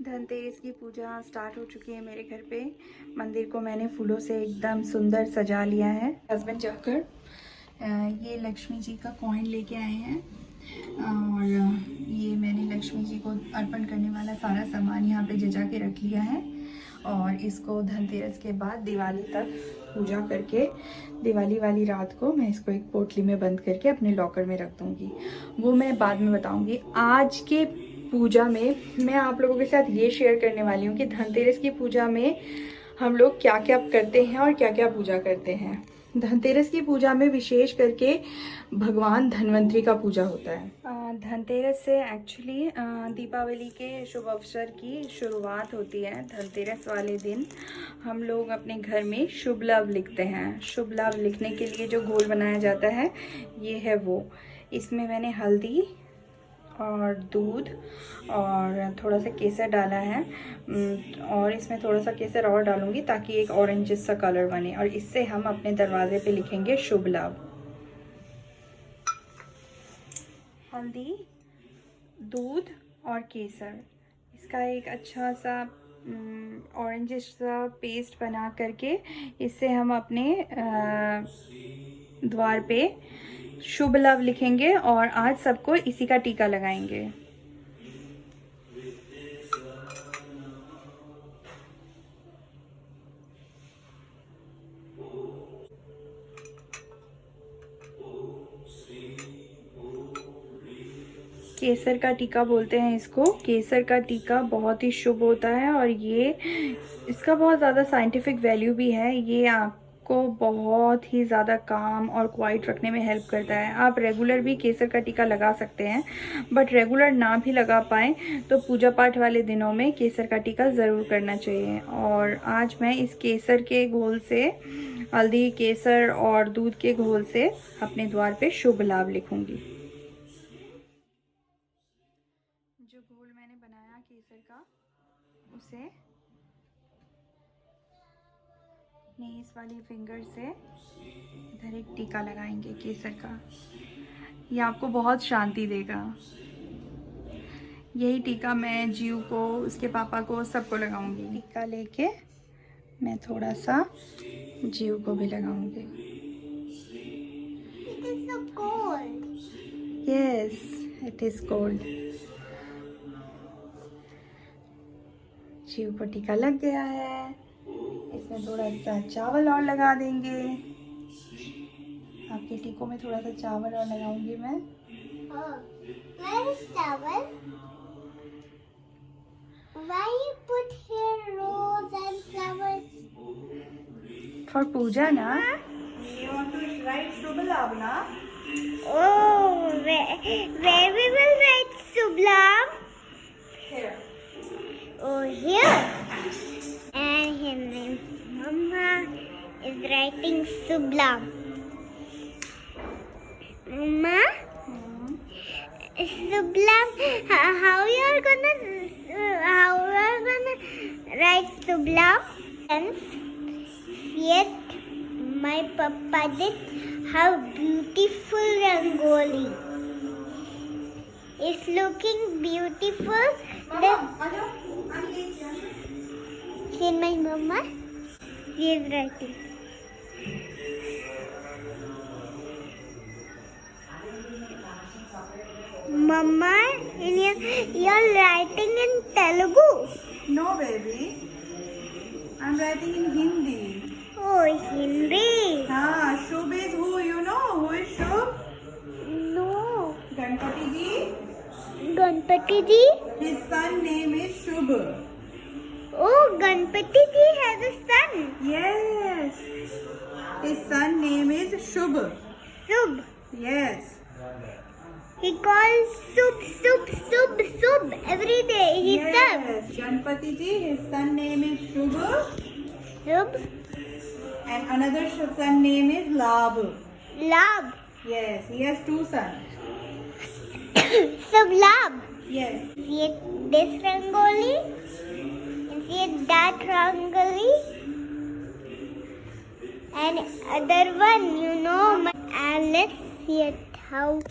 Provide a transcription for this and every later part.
धनतेरस की पूजा स्टार्ट हो चुकी है मेरे घर पे। मंदिर को मैंने फूलों से एकदम सुंदर सजा लिया है। हस्बैंड जाकर ये लक्ष्मी जी का कॉइन लेके आए हैं और ये मैंने लक्ष्मी जी को अर्पण करने वाला सारा सामान यहाँ पे जजा के रख लिया है और इसको धनतेरस के बाद दिवाली तक पूजा करके दिवाली वाली रात को मैं इसको एक पोटली में बंद करके अपने लॉकर में रख दूँगी। वो मैं बाद में बताऊँगी। आज के पूजा में मैं आप लोगों के साथ ये शेयर करने वाली हूँ कि धनतेरस की पूजा में हम लोग क्या क्या करते हैं और क्या क्या पूजा करते हैं। धनतेरस की पूजा में विशेष करके भगवान धन्वंतरी का पूजा होता है। धनतेरस से एक्चुअली दीपावली के शुभ अवसर की शुरुआत होती है। धनतेरस वाले दिन हम लोग अपने घर में शुभ लाभ लिखते हैं। शुभ लाभ लिखने के लिए जो घोल बनाया जाता है ये है वो। इसमें मैंने हल्दी और दूध और थोड़ा सा केसर डाला है और इसमें थोड़ा सा केसर और डालूंगी ताकि एक ऑरेंज सा कलर बने और इससे हम अपने दरवाजे पे लिखेंगे शुभ लाभ। हल्दी, दूध और केसर, इसका एक अच्छा सा ऑरेंज सा पेस्ट बना करके इससे हम अपने द्वार पे शुभ लाभ लिखेंगे और आज सबको इसी का टीका लगाएंगे। केसर का टीका बोलते हैं इसको। केसर का टीका बहुत ही शुभ होता है और ये इसका बहुत ज़्यादा साइंटिफिक वैल्यू भी है। ये आपको बहुत ही ज़्यादा काम और क्वाइट रखने में हेल्प करता है। आप रेगुलर भी केसर का टीका लगा सकते हैं, बट रेगुलर ना भी लगा पाएँ तो पूजा पाठ वाले दिनों में केसर का टीका ज़रूर करना चाहिए। और आज मैं इस केसर के घोल से, हल्दी, केसर और दूध के घोल से अपने द्वार पे शुभ लाभ लिखूंगी। जो घोल मैंने बनाया केसर का, उसे अपने इस वाली फिंगर से इधर एक टीका लगाएंगे केसर का। ये आपको बहुत शांति देगा। यही टीका मैं जीव को, उसके पापा को, सबको लगाऊंगी। टीका लेके मैं थोड़ा सा जीव को भी लगाऊंगी। Yes, it is gold. जीव को टीका लग गया है। इसमें थोड़ा सा चावल और लगा देंगे। आपके टीकों में थोड़ा सा चावल और लगाऊंगी मैं। Where is towel? Why you put here rose and flowers? For puja na? You want to write Shubh Labh na? Oh, where we will write Sublam? Here. Oh, here. And his name Mama is writing Sublam. Mama, Sublam. How you are gonna write Sublam? And yet my papa did. How beautiful Rangoli. It's looking beautiful. See my mama? She is writing. Mama, you're writing in Telugu. No, baby. I'm writing in Hindi. Oh, Hindi. Shubh is who? You know who is Shubh? No. Ganpati ji. Ganpati ji? His son name is Shubh. Oh, Ganpati ji has a son. Yes. His son name is Shubh. Subh. Yes. He calls Subh every day. He serves. Yes. Ganpati ji, his son name is Shubh. Subh. And another son name is Labh. Labh. Yes, he has two sons. Subh Labh. Yes. See this Rangoli. And see that Rangoli. And other one, you know. And let's see it how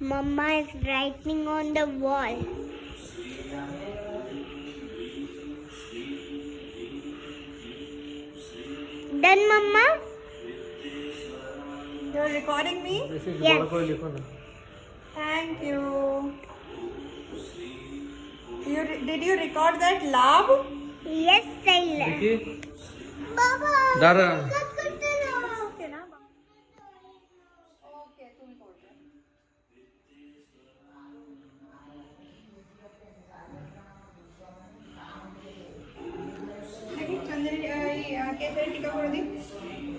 Mama is writing on the wall. Done, Mama? You're recording me? Yes. Thank you. Did you record that lab? Yes, I love. Baba. Dara Okay, na? Okay, तुम्ही बोल रहे. देखी चंदन कैसे टीका कर दी.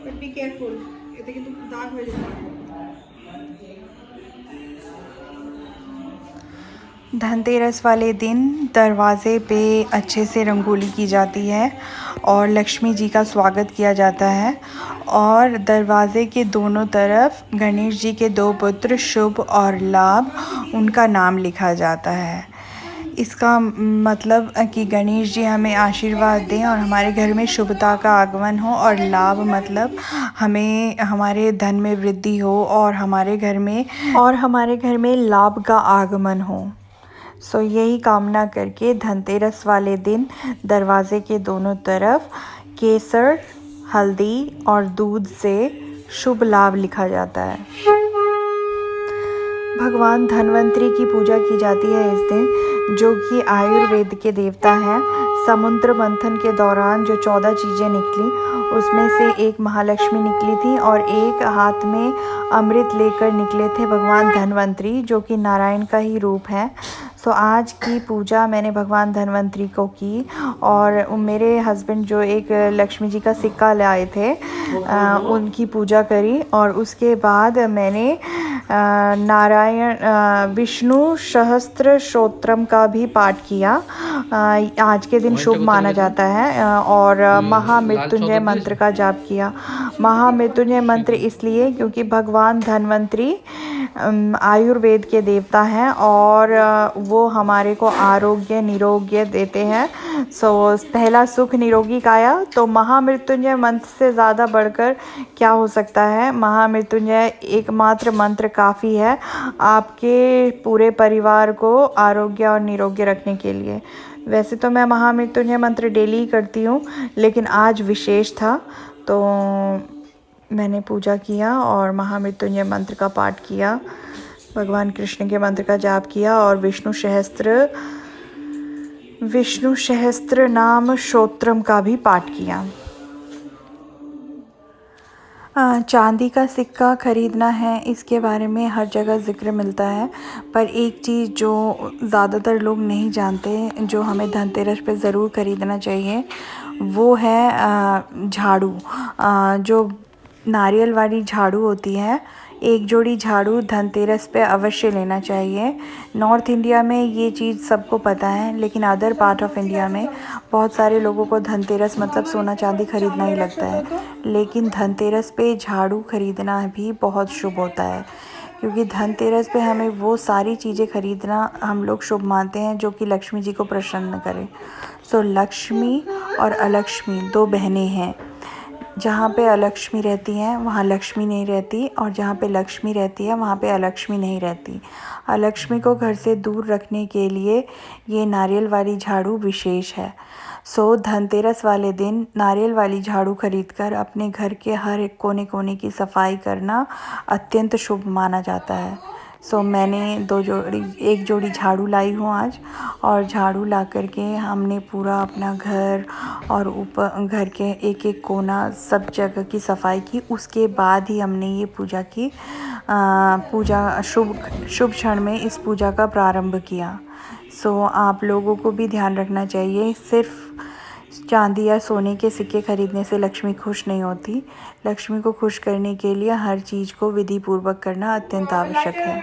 But be careful. ये देखिए तुम दाग हो जाएगा. धनतेरस वाले दिन दरवाज़े पे अच्छे से रंगोली की जाती है और लक्ष्मी जी का स्वागत किया जाता है और दरवाज़े के दोनों तरफ गणेश जी के 2 पुत्र शुभ और लाभ उनका नाम लिखा जाता है। इसका मतलब कि गणेश जी हमें आशीर्वाद दें और हमारे घर में शुभता का आगमन हो और लाभ मतलब हमें हमारे धन में वृद्धि हो और हमारे घर में लाभ का आगमन हो। सो यही कामना करके धनतेरस वाले दिन दरवाज़े के दोनों तरफ केसर, हल्दी और दूध से शुभ लाभ लिखा जाता है। भगवान धन्वंतरी की पूजा की जाती है इस दिन, जो कि आयुर्वेद के देवता हैं। समुद्र मंथन के दौरान जो 14 चीज़ें निकली उसमें से एक महालक्ष्मी निकली थी और एक हाथ में अमृत लेकर निकले थे भगवान धन्वंतरी, जो कि नारायण का ही रूप है। सो आज की पूजा मैंने भगवान धन्वंतरी को की और मेरे हस्बैंड जो एक लक्ष्मी जी का सिक्का लाए थे उनकी पूजा करी और उसके बाद मैंने विष्णु सहस्त्र स्तोत्रम का भी पाठ किया। आज के दिन शुभ माना जाता है और महामृत्युंजय मंत्र का जाप किया। महामृत्युंजय मंत्र इसलिए क्योंकि भगवान धन्वंतरी आयुर्वेद के देवता हैं और वो हमारे को आरोग्य निरोग्य देते हैं। सो पहला सुख निरोगी काया, तो महामृत्युंजय मंत्र से ज़्यादा बढ़कर क्या हो सकता है। महामृत्युंजय एकमात्र मंत्र काफ़ी है आपके पूरे परिवार को आरोग्य और निरोग्य रखने के लिए। वैसे तो मैं महामृत्युंजय मंत्र डेली ही करती हूँ, लेकिन आज विशेष था तो मैंने पूजा किया और महामृत्युंजय मंत्र का पाठ किया, भगवान कृष्ण के मंत्र का जाप किया और विष्णु सहस्त्र नाम स्तोत्रम का भी पाठ किया। चांदी का सिक्का ख़रीदना है, इसके बारे में हर जगह ज़िक्र मिलता है, पर एक चीज़ जो ज़्यादातर लोग नहीं जानते, जो हमें धनतेरस पे ज़रूर ख़रीदना चाहिए, वो है झाड़ू। जो नारियल वाली झाड़ू होती है, एक जोड़ी झाड़ू धनतेरस पे अवश्य लेना चाहिए। नॉर्थ इंडिया में ये चीज़ सबको पता है, लेकिन अदर पार्ट ऑफ इंडिया में बहुत सारे लोगों को धनतेरस मतलब सोना चांदी खरीदना ही लगता है, लेकिन धनतेरस पे झाड़ू खरीदना भी बहुत शुभ होता है, क्योंकि धनतेरस पे हमें वो सारी चीज़ें खरीदना हम लोग शुभ मानते हैं जो कि लक्ष्मी जी को प्रसन्न करें। सो लक्ष्मी और अलक्ष्मी 2 बहनें हैं। जहाँ पे अलक्ष्मी रहती हैं वहाँ लक्ष्मी नहीं रहती और जहाँ पे लक्ष्मी रहती है वहाँ पे अलक्ष्मी नहीं रहती। अलक्ष्मी को घर से दूर रखने के लिए ये नारियल वाली झाड़ू विशेष है। सो धनतेरस वाले दिन नारियल वाली झाड़ू खरीदकर अपने घर के हर एक कोने कोने की सफाई करना अत्यंत शुभ माना जाता है। सो मैंने एक जोड़ी झाड़ू लाई हूँ आज, और झाड़ू ला करके हमने पूरा अपना घर और ऊपर घर के एक एक कोना सब जगह की सफाई की। उसके बाद ही हमने ये पूजा की। शुभ क्षण में इस पूजा का प्रारंभ किया। सो आप लोगों को भी ध्यान रखना चाहिए, सिर्फ चांदी या सोने के सिक्के खरीदने से लक्ष्मी खुश नहीं होती। लक्ष्मी को खुश करने के लिए हर चीज़ को विधि पूर्वक करना अत्यंत आवश्यक है।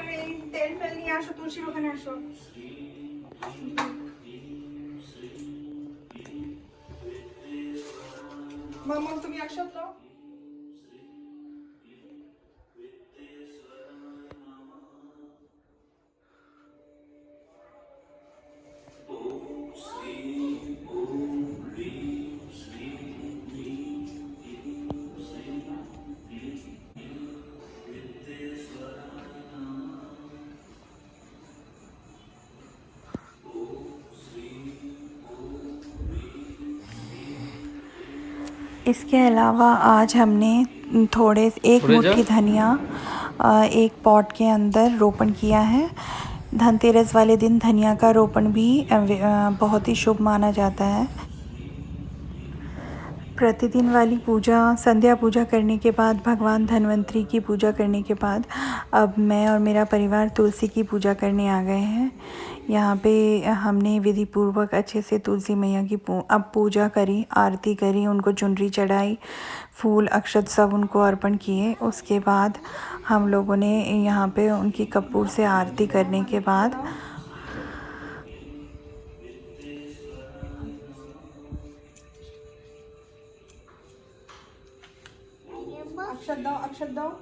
इसके अलावा आज हमने एक मुट्ठी धनिया एक पॉट के अंदर रोपण किया है। धनतेरस वाले दिन धनिया का रोपण भी बहुत ही शुभ माना जाता है। प्रतिदिन वाली पूजा, संध्या पूजा करने के बाद, भगवान धन्वंतरी की पूजा करने के बाद अब मैं और मेरा परिवार तुलसी की पूजा करने आ गए हैं। यहाँ पे हमने विधि पूर्वक अच्छे से तुलसी मैया की पूजा करी, आरती करी, उनको चुनरी चढ़ाई, फूल अक्षत सब उनको अर्पण किए। उसके बाद हम लोगों ने यहाँ पे उनकी कपूर से आरती करने के बाद अक्षत दो, अक्षत दो।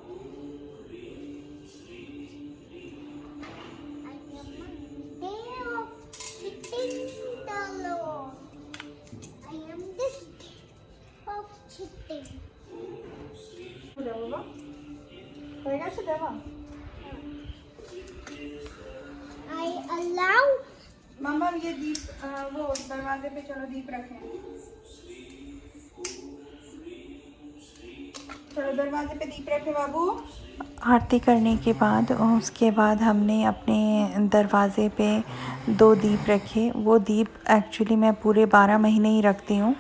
मामा ये दीप वो दरवाजे पे चलो दीप रखें। चलो दरवाजे पे दीप रखे बाबू। आरती करने के बाद उसके बाद हमने अपने दरवाजे पे 2 दीप रखे। वो दीप एक्चुअली मैं पूरे 12 महीने ही रखती हूँ,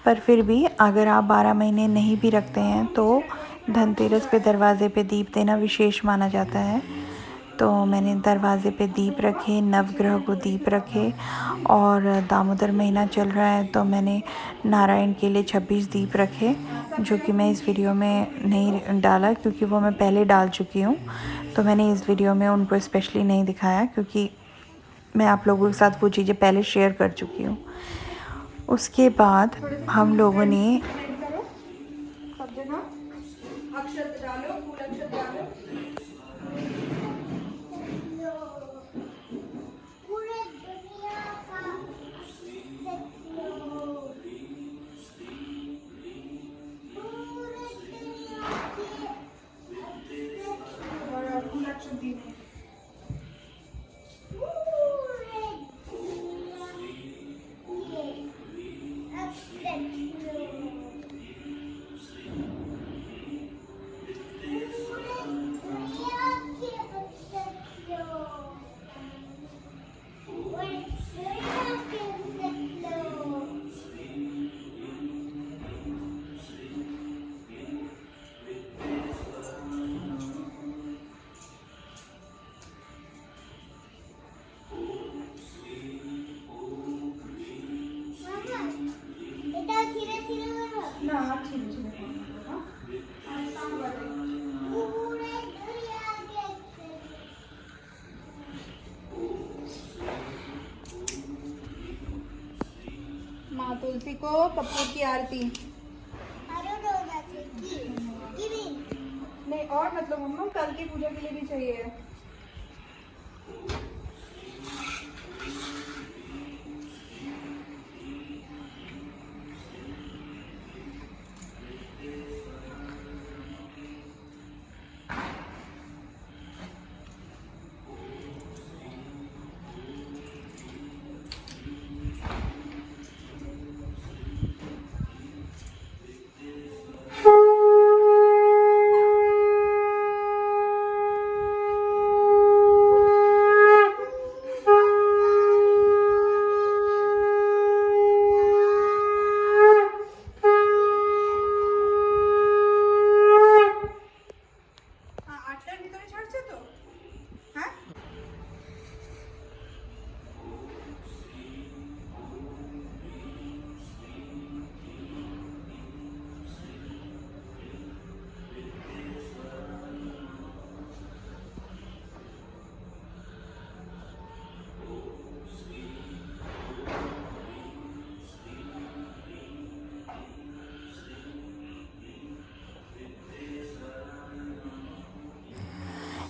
पर फिर भी अगर आप 12 महीने नहीं भी रखते हैं तो धनतेरस पे दरवाजे पे दीप देना विशेष माना जाता है। तो मैंने दरवाजे पे दीप रखे, नवग्रह को दीप रखे, और दामोदर महीना चल रहा है तो मैंने नारायण के लिए 26 दीप रखे, जो कि मैं इस वीडियो में नहीं डाला क्योंकि वो मैं पहले डाल चुकी हूँ। तो मैंने इस वीडियो में उनको स्पेशली नहीं दिखाया क्योंकि मैं आप लोगों के साथ वो चीज़ें पहले शेयर कर चुकी हूँ। उसके बाद हम लोगों ने अक्षत डालो, फूल अक्षत डालो। माँ तुलसी को कपूर की आरती। नहीं और मतलब मम्मा कल की पूजा के लिए भी चाहिए।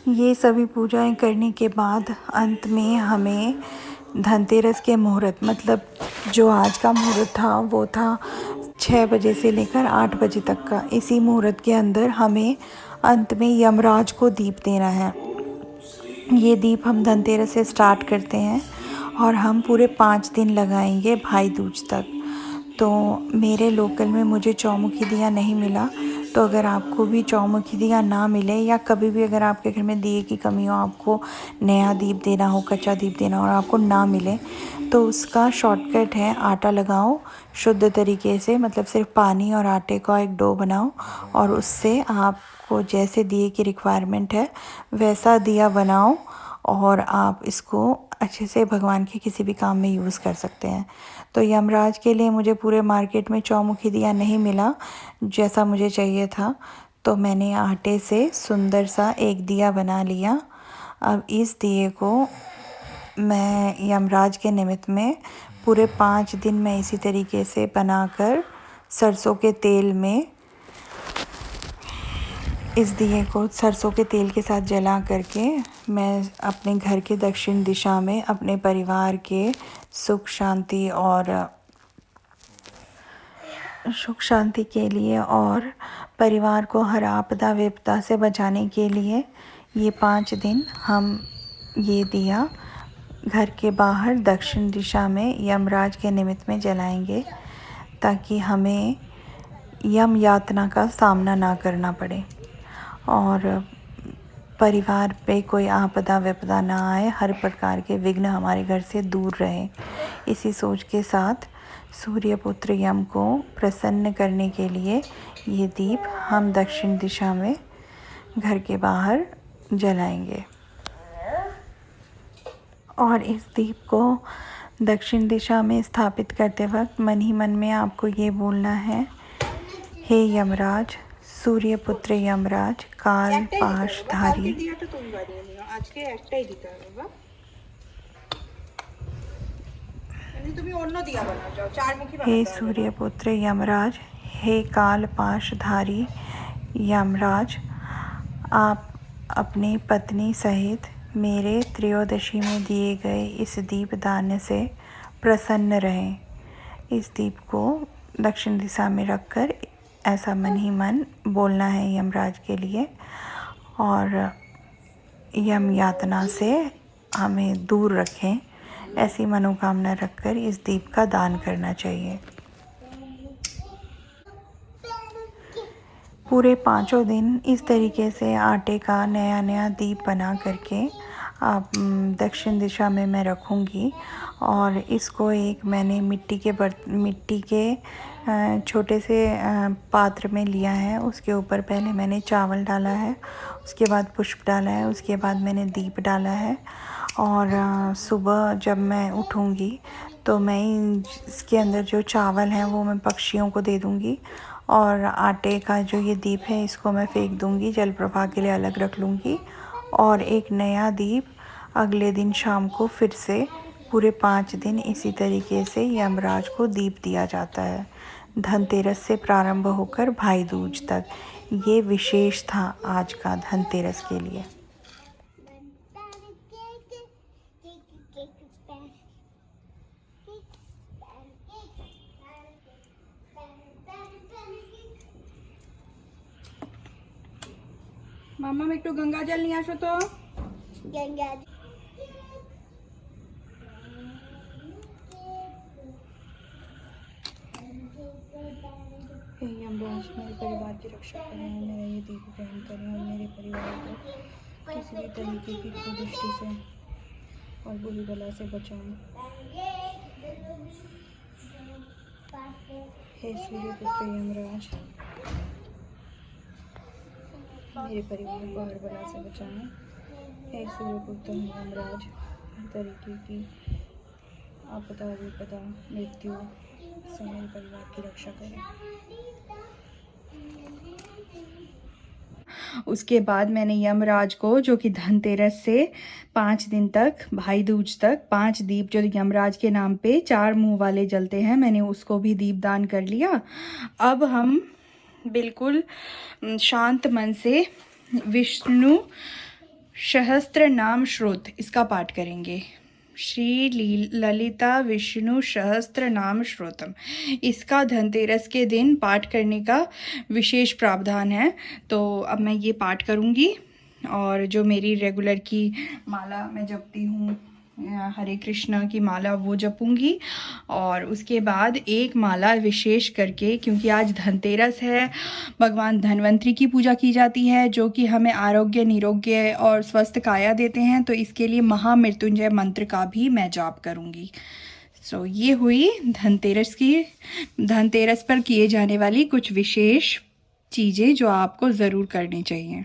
ये सभी पूजाएं करने के बाद अंत में हमें धनतेरस के मुहूर्त, मतलब जो आज का मुहूर्त था वो था 6 बजे से लेकर 8 बजे तक का। इसी मुहूर्त के अंदर हमें अंत में यमराज को दीप देना है। ये दीप हम धनतेरस से स्टार्ट करते हैं और हम पूरे 5 दिन लगाएंगे भाई दूज तक। तो मेरे लोकल में मुझे चौमुखी दिया नहीं मिला। तो अगर आपको भी चौमुखी दिया ना मिले या कभी भी अगर आपके घर में दिए की कमी हो, आपको नया दीप देना हो, कच्चा दीप देना हो और आपको ना मिले, तो उसका शॉर्टकट है आटा लगाओ शुद्ध तरीके से, मतलब सिर्फ पानी और आटे का एक डो बनाओ और उससे आपको जैसे दिए की रिक्वायरमेंट है वैसा दिया बनाओ और आप इसको अच्छे से भगवान के किसी भी काम में यूज़ कर सकते हैं। तो यमराज के लिए मुझे पूरे मार्केट में चौमुखी दिया नहीं मिला जैसा मुझे चाहिए था, तो मैंने आटे से सुंदर सा एक दिया बना लिया। अब इस दिए को मैं यमराज के निमित्त में पूरे 5 दिन मैं इसी तरीके से बनाकर सरसों के तेल में इस दिए को सरसों के तेल के साथ जला करके मैं अपने घर के दक्षिण दिशा में अपने परिवार के सुख शांति के लिए और परिवार को हर आपदा विपदा से बचाने के लिए ये 5 दिन हम ये दिया घर के बाहर दक्षिण दिशा में यमराज के निमित्त में जलाएंगे, ताकि हमें यम यातना का सामना ना करना पड़े और परिवार पे कोई आपदा विपदा ना आए, हर प्रकार के विघ्न हमारे घर से दूर रहे। इसी सोच के साथ सूर्यपुत्र यम को प्रसन्न करने के लिए ये दीप हम दक्षिण दिशा में घर के बाहर जलाएंगे। और इस दीप को दक्षिण दिशा में स्थापित करते वक्त मन ही मन में आपको ये बोलना है, हे यमराज, सूर्यपुत्र यमराज, काल पाशधारी, हे सूर्यपुत्र यमराज, हे काल पाशधारी यमराज, आप अपनी पत्नी सहित मेरे त्रयोदशी में दिए गए इस दीप दान से प्रसन्न रहें। इस दीप को दक्षिण दिशा में रखकर ऐसा मन ही मन बोलना है यमराज के लिए और यम यातना से हमें दूर रखें, ऐसी मनोकामना रखकर इस दीप का दान करना चाहिए। पूरे 5 दिन इस तरीके से आटे का नया नया दीप बना करके आप दक्षिण दिशा में मैं रखूँगी और इसको एक मैंने मिट्टी के छोटे से पात्र में लिया है। उसके ऊपर पहले मैंने चावल डाला है, उसके बाद पुष्प डाला है, उसके बाद मैंने दीप डाला है और सुबह जब मैं उठूँगी तो मैं इसके अंदर जो चावल हैं वो मैं पक्षियों को दे दूँगी और आटे का जो ये दीप है इसको मैं फेंक दूँगी, जल प्रवाह के लिए अलग रख लूँगी और एक नया दीप अगले दिन शाम को फिर से पूरे 5 दिन इसी तरीके से यमराज को दीप दिया जाता है, धनतेरस से प्रारंभ होकर भाई दूज तक। ये विशेष था आज का धनतेरस के लिए। मामा में एक गंगा जल नहीं आसो तो गंगा हे यमराज, मेरे परिवार की रक्षा करें, मेरा ये दीप ग्रहण करें और मेरे परिवार को किसी भी तरीके की कुदृष्टि से और बुरी बला से बचाएं। हे सूर्यपुत्र यमराज, मेरे परिवार को हर बला से बचाएं। हे सूर्यपुत्र यमराज, हर तरीके की आपदा विपदा मृत्यु से मेरे परिवार की रक्षा करें। उसके बाद मैंने यमराज को, जो कि धनतेरस से 5 दिन तक भाई दूज तक 5 दीप जो यमराज के नाम पे 4 मुंह वाले जलते हैं, मैंने उसको भी दीप दान कर लिया। अब हम बिल्कुल शांत मन से विष्णु सहस्त्र नाम श्रोत इसका पाठ करेंगे। श्री ललिता विष्णु सहस्त्र नाम श्रोतम, इसका धनतेरस के दिन पाठ करने का विशेष प्रावधान है। तो अब मैं ये पाठ करूँगी और जो मेरी रेगुलर की माला मैं जपती हूँ हरे कृष्णा की माला वो जपूंगी। और उसके बाद एक माला विशेष करके, क्योंकि आज धनतेरस है, भगवान धन्वंतरी की पूजा की जाती है जो कि हमें आरोग्य, निरोग्य और स्वस्थ काया देते हैं, तो इसके लिए महामृत्युंजय मंत्र का भी मैं जाप करूंगी। सो ये हुई धनतेरस पर किए जाने वाली कुछ विशेष चीज़ें जो आपको ज़रूर करनी चाहिए।